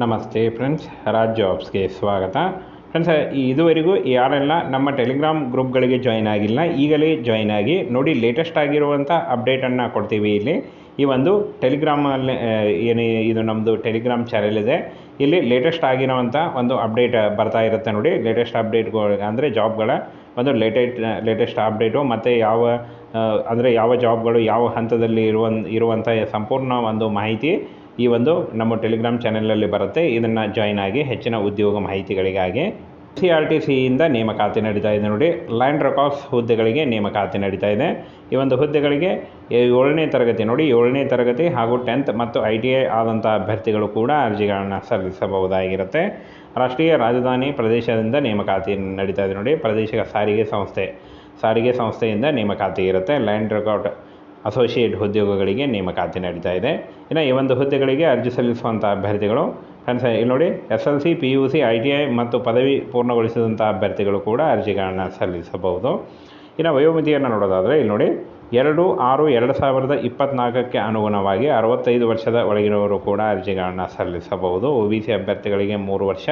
ನಮಸ್ತೆ ಫ್ರೆಂಡ್ಸ್, ರಾಜ್ ಜಾಬ್ಸ್ಗೆ ಸ್ವಾಗತ. ಫ್ರೆಂಡ್ಸ್, ಇದುವರೆಗೂ ಯಾರೆಲ್ಲ ನಮ್ಮ ಟೆಲಿಗ್ರಾಮ್ ಗ್ರೂಪ್ಗಳಿಗೆ ಜಾಯ್ನ್ ಆಗಿಲ್ಲ, ಈಗಲೇ ಜಾಯ್ನ್ ಆಗಿ ನೋಡಿ. ಲೇಟೆಸ್ಟ್ ಆಗಿರುವಂಥ ಅಪ್ಡೇಟನ್ನು ಕೊಡ್ತೀವಿ ಇಲ್ಲಿ. ಈ ಒಂದು ಟೆಲಿಗ್ರಾಮಲ್ಲಿ ಇದು ನಮ್ಮದು ಟೆಲಿಗ್ರಾಮ್ ಚಾನೆಲ್ ಇದೆ. ಇಲ್ಲಿ ಲೇಟೆಸ್ಟ್ ಆಗಿರೋವಂಥ ಒಂದು ಅಪ್ಡೇಟ್ ಬರ್ತಾ ಇರುತ್ತೆ ನೋಡಿ. ಲೇಟೆಸ್ಟ್ ಅಪ್ಡೇಟ್ಗಳು ಅಂದರೆ ಜಾಬ್ಗಳ ಒಂದು ಲೇಟೆಸ್ಟ್ ಅಪ್ಡೇಟು ಮತ್ತು ಯಾವ ಜಾಬ್ಗಳು ಯಾವ ಹಂತದಲ್ಲಿ ಇರುವಂಥ ಸಂಪೂರ್ಣ ಒಂದು ಮಾಹಿತಿ ಈ ಒಂದು ನಮ್ಮ ಟೆಲಿಗ್ರಾಮ್ ಚಾನೆಲಲ್ಲಿ ಬರುತ್ತೆ. ಇದನ್ನು ಜಾಯ್ನ್ ಆಗಿ ಹೆಚ್ಚಿನ ಉದ್ಯೋಗ ಮಾಹಿತಿಗಳಿಗಾಗಿ CRTCಯಿಂದ ನೇಮಕಾತಿ ನಡೀತಾ ಇದೆ ನೋಡಿ. ಲ್ಯಾಂಡ್ ರೆಕಾರ್ಡ್ಸ್ ಹುದ್ದೆಗಳಿಗೆ ನೇಮಕಾತಿ ನಡೀತಾ ಇದೆ. ಈ ಒಂದು ಹುದ್ದೆಗಳಿಗೆ 7ನೇ ತರಗತಿ ನೋಡಿ, 7ನೇ ತರಗತಿ ಹಾಗೂ 10th ಮತ್ತು ITI ಆದಂಥ ಅಭ್ಯರ್ಥಿಗಳು ಕೂಡ ಅರ್ಜಿಗಳನ್ನು ಸಲ್ಲಿಸಬಹುದಾಗಿರುತ್ತೆ. ರಾಷ್ಟ್ರೀಯ ರಾಜಧಾನಿ ಪ್ರದೇಶದಿಂದ ನೇಮಕಾತಿ ನಡೀತಾ ಇದೆ ನೋಡಿ. ಪ್ರಾದೇಶಿಕ ಸಾರಿಗೆ ಸಂಸ್ಥೆಯಿಂದ ನೇಮಕಾತಿ ಇರುತ್ತೆ. ಲ್ಯಾಂಡ್ ರೆಕಾರ್ಡ್ ಅಸೋಸಿಯೇಟ್ ಉದ್ಯೋಗಗಳಿಗೆ ನೇಮಕಾತಿ ನಡೀತಾ ಇದೆ. ಇನ್ನು ಈ ಒಂದು ಹುದ್ದೆಗಳಿಗೆ ಅರ್ಜಿ ಸಲ್ಲಿಸುವಂಥ ಅಭ್ಯರ್ಥಿಗಳು ಫ್ರೆಂಡ್ಸ್ ಇಲ್ಲಿ ನೋಡಿ, SLC, PUC, ITI ಮತ್ತು ಪದವಿ ಪೂರ್ಣಗೊಳಿಸಿದಂಥ ಅಭ್ಯರ್ಥಿಗಳು ಕೂಡ ಅರ್ಜಿಗಳನ್ನು ಸಲ್ಲಿಸಬಹುದು. ಇನ್ನು ವಯೋಮಿತಿಯನ್ನು ನೋಡೋದಾದರೆ ಇಲ್ಲಿ ನೋಡಿ, 2/6/2024 ಅನುಗುಣವಾಗಿ 65 ವರ್ಷದ ಒಳಗಿನವರು ಕೂಡ ಅರ್ಜಿಗಳನ್ನು ಸಲ್ಲಿಸಬಹುದು. OBC ಅಭ್ಯರ್ಥಿಗಳಿಗೆ 3 ವರ್ಷ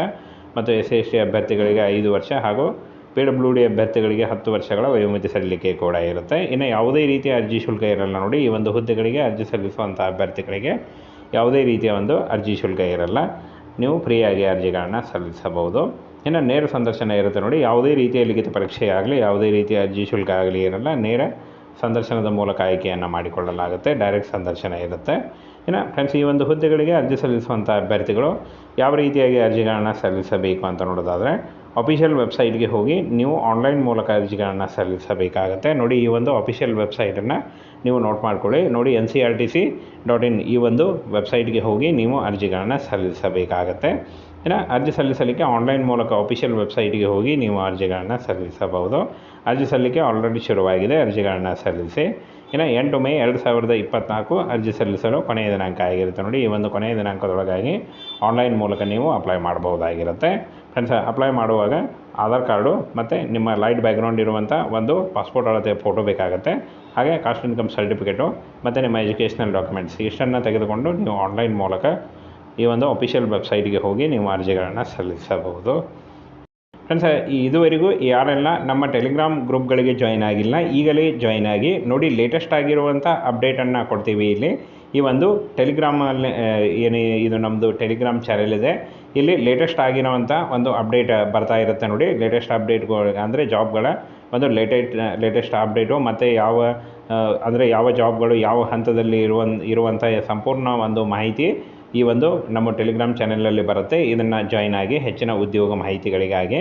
ಮತ್ತು SC/ST ಅಭ್ಯರ್ಥಿಗಳಿಗೆ 5 ವರ್ಷ ಹಾಗೂ PWD ಅಭ್ಯರ್ಥಿಗಳಿಗೆ 10 ವರ್ಷಗಳ ವಯೋಮಿತಿ ಸಲ್ಲಿಕೆ ಕೂಡ ಇರುತ್ತೆ. ಇನ್ನು ಯಾವುದೇ ರೀತಿಯ ಅರ್ಜಿ ಶುಲ್ಕ ಇರಲ್ಲ ನೋಡಿ. ಈ ಒಂದು ಹುದ್ದೆಗಳಿಗೆ ಅರ್ಜಿ ಸಲ್ಲಿಸುವಂಥ ಅಭ್ಯರ್ಥಿಗಳಿಗೆ ಯಾವುದೇ ರೀತಿಯ ಒಂದು ಅರ್ಜಿ ಶುಲ್ಕ ಇರಲ್ಲ. ನೀವು ಫ್ರೀಯಾಗಿ ಅರ್ಜಿಗಳನ್ನು ಸಲ್ಲಿಸಬಹುದು. ಇನ್ನು ನೇರ ಸಂದರ್ಶನ ಇರುತ್ತೆ ನೋಡಿ. ಯಾವುದೇ ರೀತಿಯ ಲಿಖಿತ ಪರೀಕ್ಷೆ ಆಗಲಿ, ಯಾವುದೇ ರೀತಿಯ ಅರ್ಜಿ ಶುಲ್ಕ ಆಗಲಿ ಇರಲ್ಲ. ನೇರ ಸಂದರ್ಶನದ ಮೂಲಕ ಆಯ್ಕೆಯನ್ನು ಮಾಡಿಕೊಳ್ಳಲಾಗುತ್ತೆ. ಡೈರೆಕ್ಟ್ ಸಂದರ್ಶನ ಇರುತ್ತೆ. ಇನ್ನು ಫ್ರೆಂಡ್ಸ್, ಈ ಒಂದು ಹುದ್ದೆಗಳಿಗೆ ಅರ್ಜಿ ಸಲ್ಲಿಸುವಂಥ ಅಭ್ಯರ್ಥಿಗಳು ಯಾವ ರೀತಿಯಾಗಿ ಅರ್ಜಿಗಳನ್ನು ಸಲ್ಲಿಸಬೇಕು ಅಂತ ನೋಡೋದಾದರೆ, ಅಫಿಷಿಯಲ್ ವೆಬ್ಸೈಟ್ಗೆ ಹೋಗಿ ನೀವು ಆನ್ಲೈನ್ ಮೂಲಕ ಅರ್ಜಿಗಳನ್ನು ಸಲ್ಲಿಸಬೇಕಾಗತ್ತೆ ನೋಡಿ. ಈ ಒಂದು ಅಫಿಷಿಯಲ್ ವೆಬ್ಸೈಟನ್ನು ನೀವು ನೋಟ್ ಮಾಡ್ಕೊಳ್ಳಿ ನೋಡಿ. ncrtc.in ಈ ಒಂದು ವೆಬ್ಸೈಟ್ಗೆ ಹೋಗಿ ನೀವು ಅರ್ಜಿಗಳನ್ನು ಸಲ್ಲಿಸಬೇಕಾಗತ್ತೆ. ಇನ್ನು ಅರ್ಜಿ ಸಲ್ಲಿಸಲಿಕ್ಕೆ ಆನ್ಲೈನ್ ಮೂಲಕ ಅಫಿಷಿಯಲ್ ವೆಬ್ಸೈಟ್ಗೆ ಹೋಗಿ ನೀವು ಅರ್ಜಿಗಳನ್ನು ಸಲ್ಲಿಸಬಹುದು. ಅರ್ಜಿ ಸಲ್ಲಿಕೆ ಆಲ್ರೆಡಿ ಶುರುವಾಗಿದೆ. ಅರ್ಜಿಗಳನ್ನು ಸಲ್ಲಿಸಿ. ಇನ್ನು 8 ಮೇ 2024 ಅರ್ಜಿ ಸಲ್ಲಿಸಲು ಕೊನೆಯ ದಿನಾಂಕ ಆಗಿರುತ್ತೆ ನೋಡಿ. ಈ ಒಂದು ಕೊನೆಯ ದಿನಾಂಕದೊಳಗಾಗಿ ಆನ್ಲೈನ್ ಮೂಲಕ ನೀವು ಅಪ್ಲೈ ಮಾಡಬಹುದಾಗಿರುತ್ತೆ. ಫ್ರೆಂಡ್ಸ್, ಅಪ್ಲೈ ಮಾಡುವಾಗ ಆಧಾರ್ ಕಾರ್ಡು ಮತ್ತು ನಿಮ್ಮ ಲೈಟ್ ಬ್ಯಾಕ್ಗ್ರೌಂಡ್ ಇರುವಂಥ ಒಂದು ಪಾಸ್ಪೋರ್ಟ್ ಅಳತೆಯ ಫೋಟೋ ಬೇಕಾಗುತ್ತೆ. ಹಾಗೆ ಕಾಸ್ಟ್ ಇನ್ಕಮ್ ಸರ್ಟಿಫಿಕೇಟು ಮತ್ತು ನಿಮ್ಮ ಎಜುಕೇಷನಲ್ ಡಾಕ್ಯುಮೆಂಟ್ಸ್ ಇಷ್ಟನ್ನು ತೆಗೆದುಕೊಂಡು ನೀವು ಆನ್ಲೈನ್ ಮೂಲಕ ಈ ಒಂದು ಅಫಿಷಿಯಲ್ ವೆಬ್ಸೈಟ್ಗೆ ಹೋಗಿ ನೀವು ಅರ್ಜಿಗಳನ್ನು ಸಲ್ಲಿಸಬಹುದು. ಫ್ರೆಂಡ್ಸ್, ಇದುವರೆಗೂ ಯಾರೆಲ್ಲ ನಮ್ಮ ಟೆಲಿಗ್ರಾಮ್ ಗ್ರೂಪ್ಗಳಿಗೆ ಜಾಯ್ನ್ ಆಗಿಲ್ಲ, ಈಗಲೇ ಜಾಯ್ನ್ ಆಗಿ ನೋಡಿ. ಲೇಟೆಸ್ಟ್ ಆಗಿರುವಂಥ ಅಪ್ಡೇಟನ್ನು ಕೊಡ್ತೀವಿ ಇಲ್ಲಿ. ಈ ಒಂದು ಟೆಲಿಗ್ರಾಮಲ್ಲಿ ಇದು ನಮ್ಮದು ಟೆಲಿಗ್ರಾಮ್ ಚಾನೆಲ್ ಇದೆ. ಇಲ್ಲಿ ಲೇಟೆಸ್ಟ್ ಆಗಿರೋವಂಥ ಒಂದು ಅಪ್ಡೇಟ್ ಬರ್ತಾ ಇರುತ್ತೆ ನೋಡಿ. ಲೇಟೆಸ್ಟ್ ಅಪ್ಡೇಟ್ಗಳು ಅಂದರೆ ಜಾಬ್ಗಳ ಒಂದು ಲೇಟೆಸ್ಟ್ ಅಪ್ಡೇಟು ಮತ್ತು ಯಾವ ಜಾಬ್ಗಳು ಯಾವ ಹಂತದಲ್ಲಿ ಇರುವಂಥ ಸಂಪೂರ್ಣ ಒಂದು ಮಾಹಿತಿ ಈ ಒಂದು ನಮ್ಮ ಟೆಲಿಗ್ರಾಮ್ ಚಾನೆಲಲ್ಲಿ ಬರುತ್ತೆ. ಇದನ್ನು ಜಾಯ್ನ್ ಆಗಿ ಹೆಚ್ಚಿನ ಉದ್ಯೋಗ ಮಾಹಿತಿಗಳಿಗಾಗಿ